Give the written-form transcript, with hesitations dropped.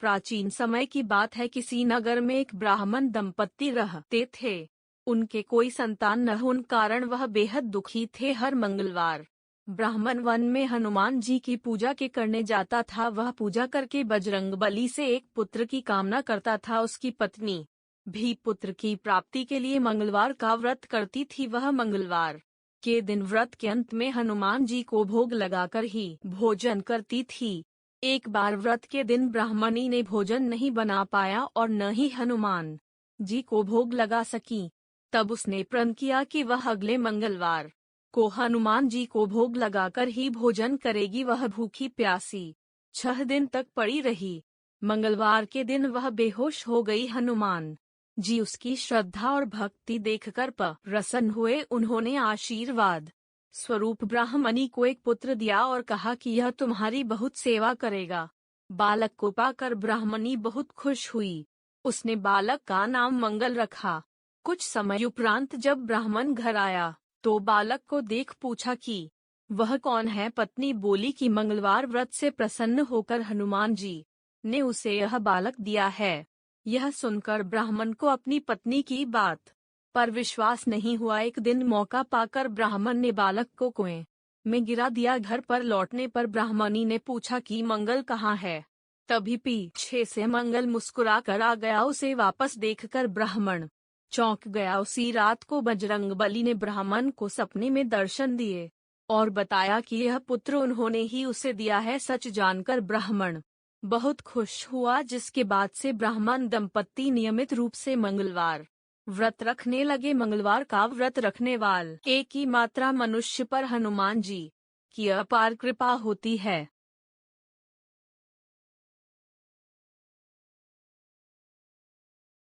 प्राचीन समय की बात है, किसी नगर में एक ब्राह्मण दंपत्ति रहते थे। उनके कोई संतान न होने कारण वह बेहद दुखी थे। हर मंगलवार ब्राह्मण वन में हनुमान जी की पूजा के करने जाता था। वह पूजा करके बजरंगबली से एक पुत्र की कामना करता था। उसकी पत्नी भी पुत्र की प्राप्ति के लिए मंगलवार का व्रत करती थी। वह मंगलवार के दिन व्रत के अंत में हनुमान जी को भोग लगाकर ही भोजन करती थी। एक बार व्रत के दिन ब्राह्मणी ने भोजन नहीं बना पाया और न ही हनुमान जी को भोग लगा सकी। तब उसने प्रण किया कि वह अगले मंगलवार को हनुमान जी को भोग लगाकर ही भोजन करेगी। वह भूखी प्यासी 6 दिन तक पड़ी रही। मंगलवार के दिन वह बेहोश हो गई। हनुमान जी उसकी श्रद्धा और भक्ति देखकर प्रसन्न हुए। उन्होंने आशीर्वाद स्वरूप ब्राह्मणी को एक पुत्र दिया और कहा कि यह तुम्हारी बहुत सेवा करेगा। बालक को पाकर ब्राह्मणी बहुत खुश हुई। उसने बालक का नाम मंगल रखा। कुछ समय उपरांत जब ब्राह्मण घर आया तो बालक को देख पूछा कि वह कौन है। पत्नी बोली कि मंगलवार व्रत से प्रसन्न होकर हनुमान जी ने उसे यह बालक दिया है। यह सुनकर ब्राह्मण को अपनी पत्नी की बात पर विश्वास नहीं हुआ। एक दिन मौका पाकर ब्राह्मण ने बालक को कुएं में गिरा दिया। घर पर लौटने पर ब्राह्मणी ने पूछा कि मंगल कहाँ है। तभी पीछे से मंगल मुस्कुराकर आ गया। उसे वापस देखकर ब्राह्मण चौंक गया। उसी रात को बजरंगबली ने ब्राह्मण को सपने में दर्शन दिए और बताया कि यह पुत्र उन्होंने ही उसे दिया है। सच जानकर ब्राह्मण बहुत खुश हुआ, जिसके बाद से ब्राह्मण दंपत्ति नियमित रूप से मंगलवार व्रत रखने लगे। मंगलवार का व्रत रखने वाले एक ही मात्रा मनुष्य पर हनुमान जी की अपार कृपा होती है।